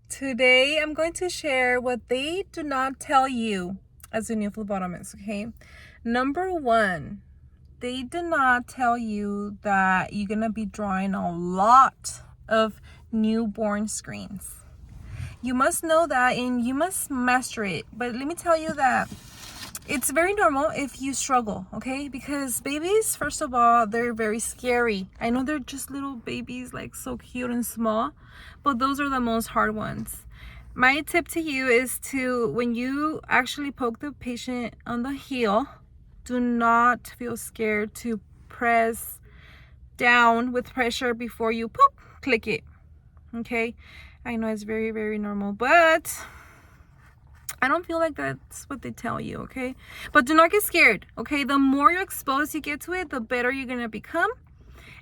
Today, I'm going to share what they do not tell you as a new phlebotomist, okay? Number one, they do not tell you that you're going to be drawing a lot of newborn screens. You must know that and you must master it. But let me tell you that it's very normal if you struggle, okay? Because babies, first of all, they're very scary. I know they're just little babies, like so cute and small, but those are the most hard ones. My tip to you is to, when you actually poke the patient on the heel, do not feel scared to press down with pressure before you click it, okay? I know it's very, very normal, but I don't feel like that's what they tell you, okay? But do not get scared, okay? The more you're exposed you get to it, the better you're gonna become.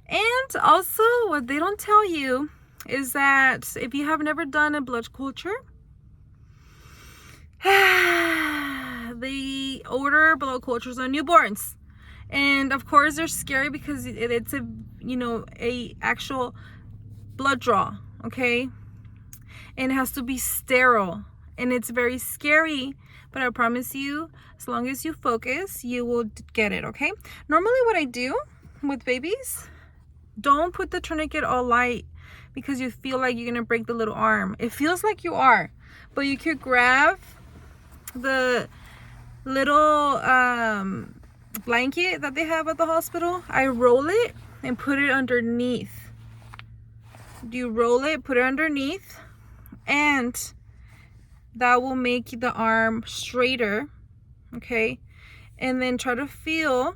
And also, what they don't tell you is that if you have never done a blood culture, they order blood cultures on newborns. And of course, they're scary because it's a, a actual blood draw, okay? And it has to be sterile. And it's very scary, but I promise you, as long as you focus, you will get it, okay? Normally what I do with babies, don't put the tourniquet all light because you feel like you're gonna break the little arm. It feels like you are, but you could grab the little blanket that they have at the hospital. I roll it and put it underneath. You roll it, put it underneath, and that will make the arm straighter, okay? And then try to feel,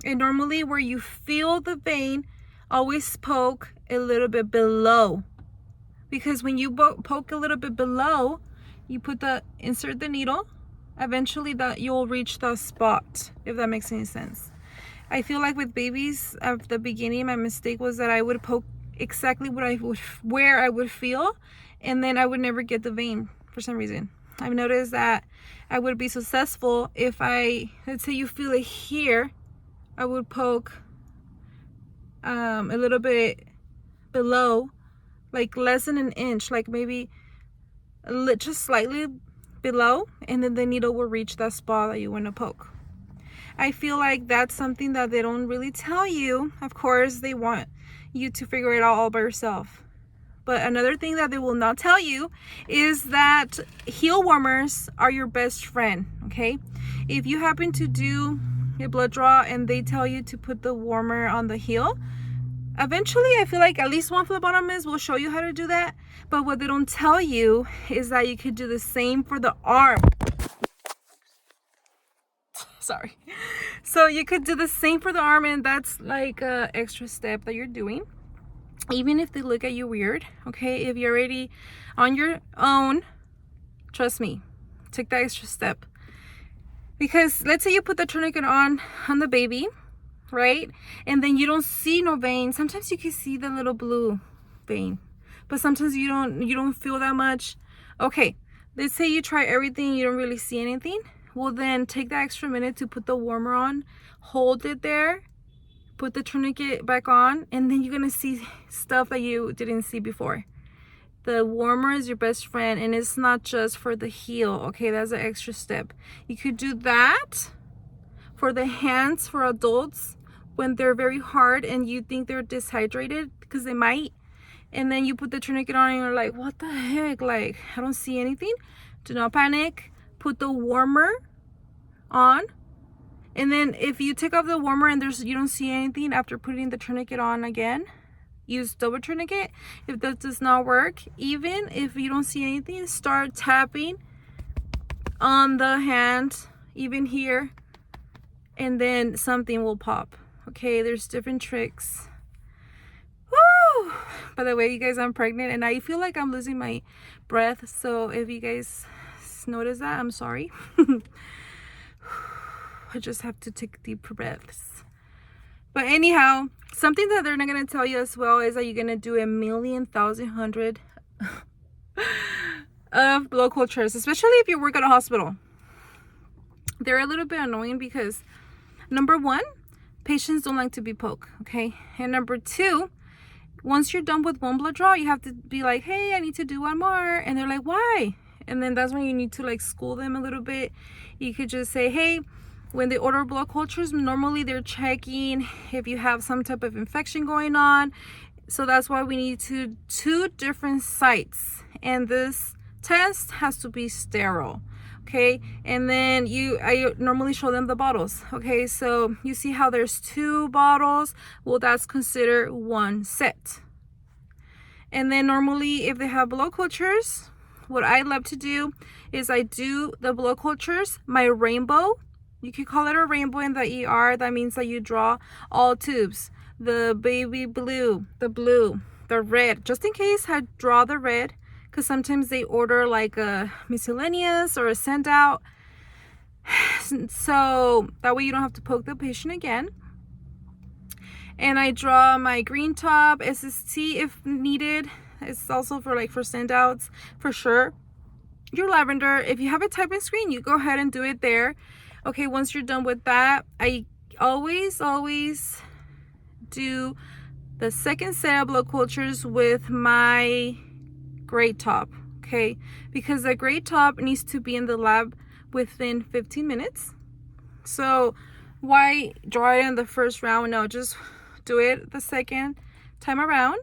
and normally where you feel the vein, always poke a little bit below, because when you poke a little bit below, you insert the needle, eventually that you'll reach the spot, if that makes any sense. I feel like with babies at the beginning, my mistake was that I would poke exactly where I would feel, and then I would never get the vein. For some reason, I've noticed that I would be successful if let's say you feel it here, I would poke a little bit below, like less than an inch, like maybe just slightly below, and then the needle will reach that spot that you want to poke. I feel like that's something that they don't really tell you. Of course, they want you to figure it out all by yourself. But another thing that they will not tell you is that heel warmers are your best friend, okay? If you happen to do a blood draw and they tell you to put the warmer on the heel, eventually I feel like at least one phlebotomist will show you how to do that. But what they don't tell you is that you could do the same for the arm. Sorry. So you could do the same for the arm, and that's like an extra step that you're doing. Even if they look at you weird, okay? If you're already on your own, trust me, take that extra step. Because let's say you put the tourniquet on the baby, right? And then you don't see no vein. Sometimes you can see the little blue vein, but sometimes you don't feel that much. Okay, let's say you try everything, you don't really see anything. Well, then take that extra minute to put the warmer on, hold it there, put the tourniquet back on, and then you're gonna see stuff that you didn't see before. The warmer is your best friend, and it's not just for the heel, okay? That's an extra step. You could do that for the hands for adults when they're very hard and you think they're dehydrated, because they might, and then you put the tourniquet on and you're like, what the heck, like I don't see anything. Do not panic. Put the warmer on. And then if you take off the warmer and you don't see anything after putting the tourniquet on again, use double tourniquet. If that does not work, even if you don't see anything, start tapping on the hand, even here, and then something will pop. Okay, there's different tricks. Woo! By the way, you guys, I'm pregnant and I feel like I'm losing my breath. So if you guys notice that, I'm sorry. I just have to take deep breaths. But anyhow, something that they're not going to tell you as well is that you're going to do 1,000,000, 1,000, 100 of blood cultures, especially if you work at a hospital. They're a little bit annoying because, number one, patients don't like to be poked, okay? And number two, once you're done with one blood draw, you have to be like, hey, I need to do one more. And they're like, why? And then that's when you need to like school them a little bit. You could just say, hey, when they order blood cultures, normally they're checking if you have some type of infection going on. So that's why we need two different sites. And this test has to be sterile. Okay, and then I normally show them the bottles. Okay, so you see how there's 2 bottles. Well, that's considered one set. And then normally if they have blood cultures, what I love to do is I do the blood cultures, my rainbow. You could call it a rainbow in the ER. That means that you draw all tubes. The baby blue, the blue, the red. Just in case I draw the red, because sometimes they order like a miscellaneous or a send out, so that way you don't have to poke the patient again. And I draw my green top, SST if needed. It's also for like for send outs for sure. Your lavender, if you have a typing screen, you go ahead and do it there. Okay, once you're done with that, I always do the second set of blood cultures with my gray top, okay? Because the gray top needs to be in the lab within 15 minutes. So why draw it in the first round? No, just do it the second time around,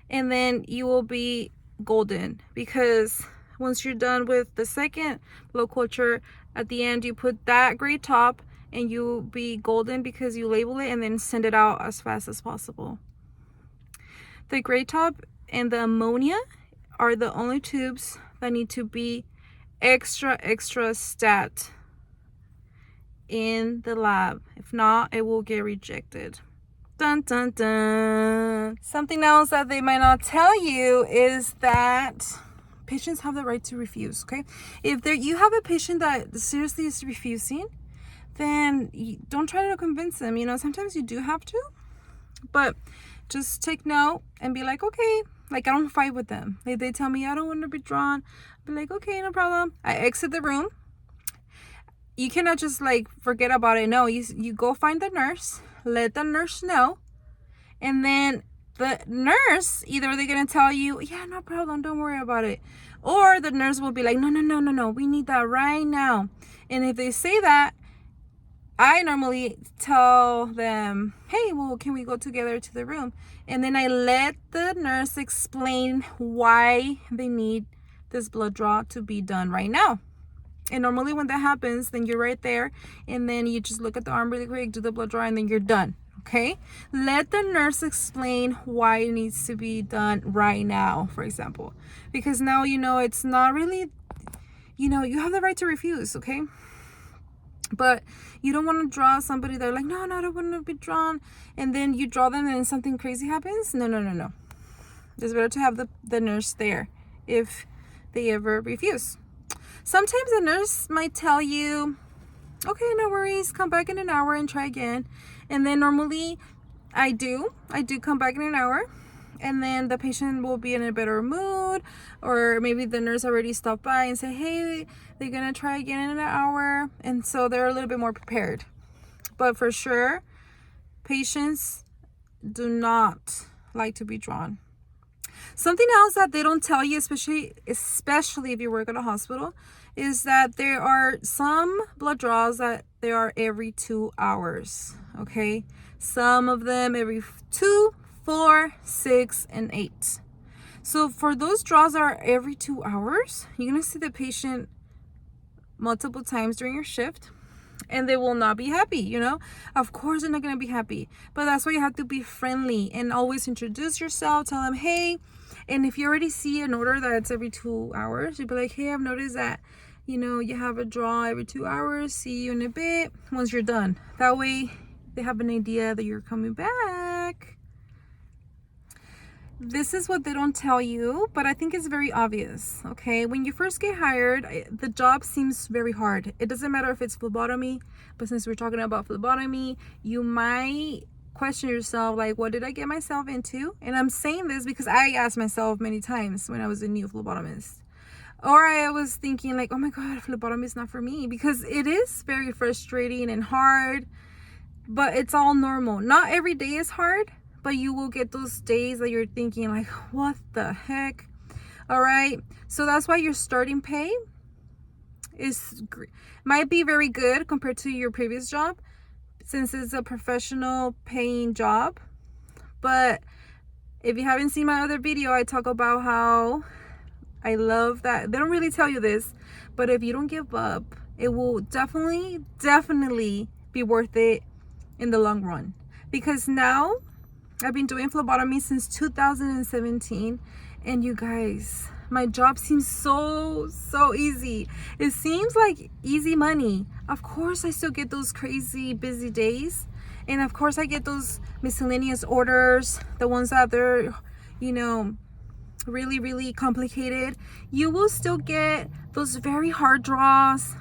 and then you will be golden. Because once you're done with the second blood culture, at the end you put that gray top and you'll be golden because you label it and then send it out as fast as possible. The gray top and the ammonia are the only tubes that need to be extra stat in the lab. If not, it will get rejected. Dun dun dun. Something else that they might not tell you is that patients have the right to refuse, okay? If you have a patient that seriously is refusing, then don't try to convince them. You know, sometimes you do have to, but just take note and be like, okay. Like, I don't fight with them. They tell me I don't want to be drawn. I'll be like, okay, no problem. I exit the room. You cannot just like forget about it. No, you go find the nurse, let the nurse know, and then the nurse, either they're gonna tell you, yeah, no problem, don't worry about it, or the nurse will be like, no, we need that right now. And if they say that, I normally tell them, hey, well, can we go together to the room? And then I let the nurse explain why they need this blood draw to be done right now. And normally when that happens, then you're right there. And then you just look at the arm really quick, do the blood draw, and then you're done. Okay? Let the nurse explain why it needs to be done right now, for example. Because now, you know, it's not really, you know, you have the right to refuse, okay? But you don't want to draw somebody that like, no, I don't want to be drawn. And then you draw them and then something crazy happens. No. It's better to have the nurse there if they ever refuse. Sometimes the nurse might tell you, okay, no worries, come back in an hour and try again. And then normally I do come back in an hour. And then the patient will be in a better mood, or maybe the nurse already stopped by and say, hey, they're gonna try again in an hour, and so they're a little bit more prepared. But for sure, patients do not like to be drawn. Something else that they don't tell you, especially if you work at a hospital, is that there are some blood draws that they are every 2 hours. Okay, some of them every 2, 4, 6, and 8. So for those draws that are every 2 hours, you're gonna see the patient multiple times during your shift, and they will not be happy. You know, of course they're not gonna be happy, but that's why you have to be friendly and always introduce yourself. Tell them, hey. And if you already see an order that it's every 2 hours, you'd be like, hey, I've noticed that, you know, you have a draw every 2 hours. See you in a bit once you're done. That way they have an idea that you're coming back. This is what they don't tell you, but I think it's very obvious, okay? When you first get hired, the job seems very hard. It doesn't matter if it's phlebotomy, but since we're talking about phlebotomy, you might question yourself, like, what did I get myself into? And I'm saying this because I asked myself many times when I was a new phlebotomist, Or I was thinking like, oh my God, phlebotomy is not for me, because it is very frustrating and hard, but it's all normal. Not every day is hard, but you will get those days that you're thinking like, what the heck? All right. So that's why your starting pay might be very good compared to your previous job, since it's a professional paying job. But if you haven't seen my other video, I talk about how I love that. They don't really tell you this, but if you don't give up, it will definitely be worth it in the long run. Because now I've been doing phlebotomy since 2017, and you guys, my job seems so easy. It seems like easy money. Of course, I still get those crazy busy days, and of course I get those miscellaneous orders, the ones that they're, you know, really complicated. You will still get those very hard draws,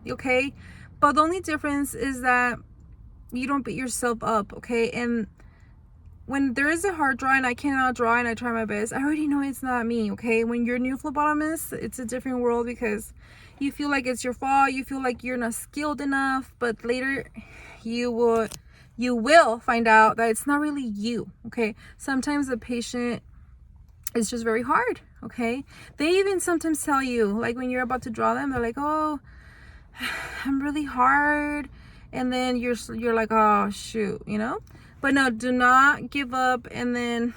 okay? But the only difference is that you don't beat yourself up, okay? And when there is a hard draw and I cannot draw and I try my best, I already know it's not me, okay? When you're a new phlebotomist, it's a different world, because you feel like it's your fault. You feel like you're not skilled enough, but later you will find out that it's not really you, okay? Sometimes the patient is just very hard, okay? They even sometimes tell you, like when you're about to draw them, they're like, oh, I'm really hard. And then you're like, oh shoot, you know? But no, do not give up. And then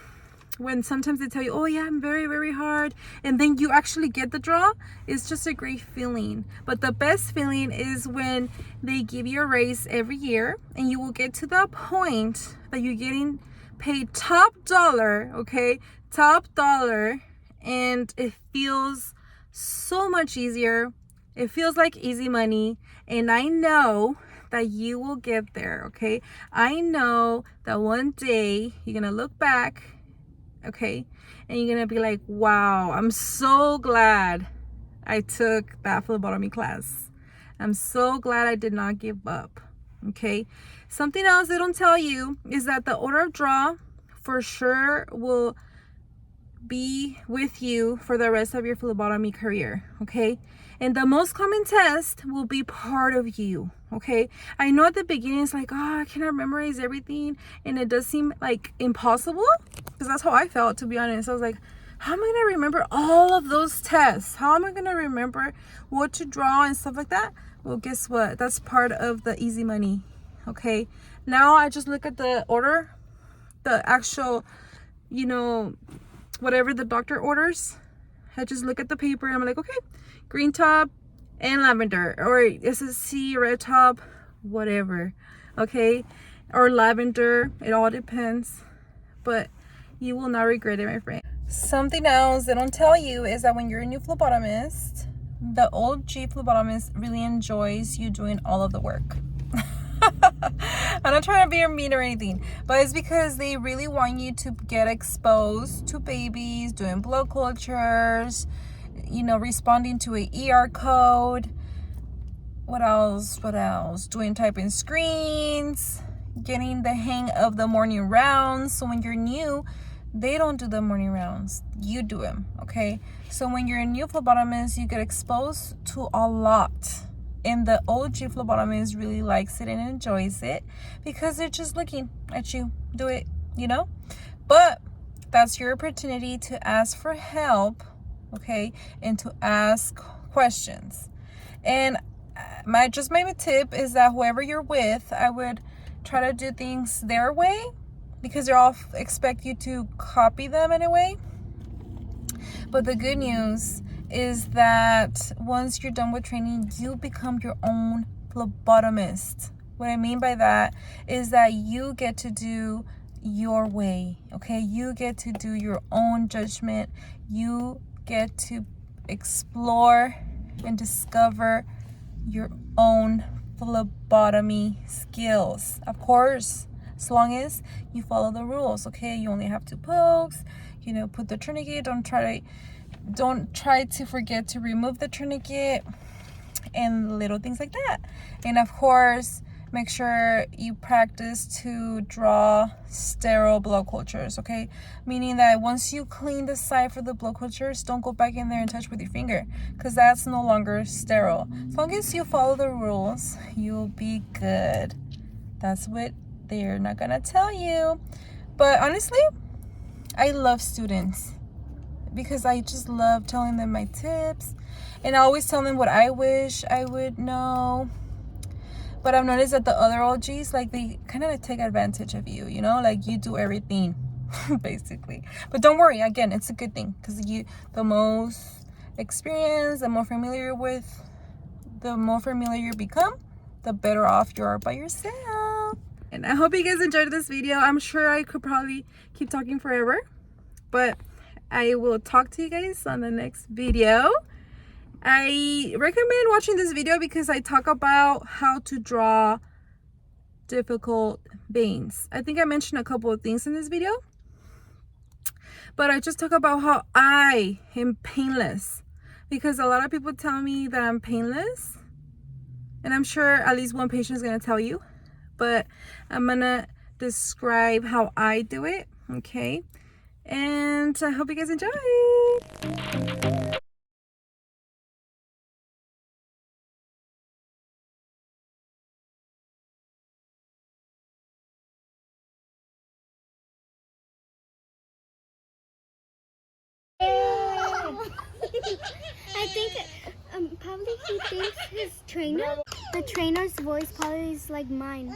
when sometimes they tell you, oh yeah, I'm very hard, and then you actually get the draw, it's just a great feeling. But the best feeling is when they give you a raise every year, and you will get to the point that you're getting paid top dollar, okay? Top dollar, and it feels so much easier. It feels like easy money, and I know that you will get there, okay? I know that one day you're gonna look back, okay, and you're gonna be like, wow, I'm so glad I took that phlebotomy class. I'm so glad I did not give up, okay? Something else they don't tell you is that the order of draw for sure will be with you for the rest of your phlebotomy career, okay? And the most common test will be part of you, okay? I know at the beginning it's like, oh, I cannot memorize everything, and it does seem like impossible, because that's how I felt, to be honest. I was like, how am I gonna remember all of those tests? How am I gonna remember what to draw and stuff like that? Well, guess what? That's part of the easy money, okay? Now I just look at the order, the actual, you know, whatever the doctor orders. I just look at the paper and I'm like, okay, green top and lavender, or SSC, red top, whatever, okay? Or lavender, it all depends, but you will not regret it, my friend. Something else they don't tell you is that when you're a new phlebotomist, the old G phlebotomist really enjoys you doing all of the work. I'm not trying to be mean or anything, but it's because they really want you to get exposed to babies, doing blood cultures, you know, responding to a ER code. What else? Doing typing screens, getting the hang of the morning rounds. So when you're new, they don't do the morning rounds, you do them, okay? So when you're a new phlebotomist, you get exposed to a lot. And the OG phlebotomist really likes it and enjoys it, because they're just looking at you do it, you know? But that's your opportunity to ask for help, okay? And to ask questions. And my tip is that whoever you're with, I would try to do things their way, because they all expect you to copy them in a way. But the good news is that once you're done with training, you become your own phlebotomist. What I mean by that is that you get to do your way, okay? You get to do your own judgment. You get to explore and discover your own phlebotomy skills. Of course, as long as you follow the rules, okay? You only have 2 pokes, you know, put the tourniquet, don't try to forget to remove the tourniquet, and little things like that. And of course, make sure you practice to draw sterile blood cultures, okay? Meaning that once you clean the site for the blood cultures, don't go back in there and touch with your finger, because that's no longer sterile. As long as you follow the rules, you'll be good. That's what they're not gonna tell you. But honestly, I love students because I just love telling them my tips, and I always tell them what I wish I would know. But I've noticed that the other OGs, like, they kind of take advantage of you, you know, like you do everything basically. But don't worry, again, it's a good thing, because the most experience, the more familiar you become, the better off you are by yourself. And I hope you guys enjoyed this video. I'm sure I could probably keep talking forever, but I will talk to you guys on the next video. I recommend watching this video because I talk about how to draw difficult veins. I think I mentioned a couple of things in this video, but I just talk about how I am painless, because a lot of people tell me that I'm painless, and I'm sure at least one patient is going to tell you, but I'm going to describe how I do it, okay? And I hope you guys enjoy. I think probably he thinks his trainer, the trainer's voice probably is like mine.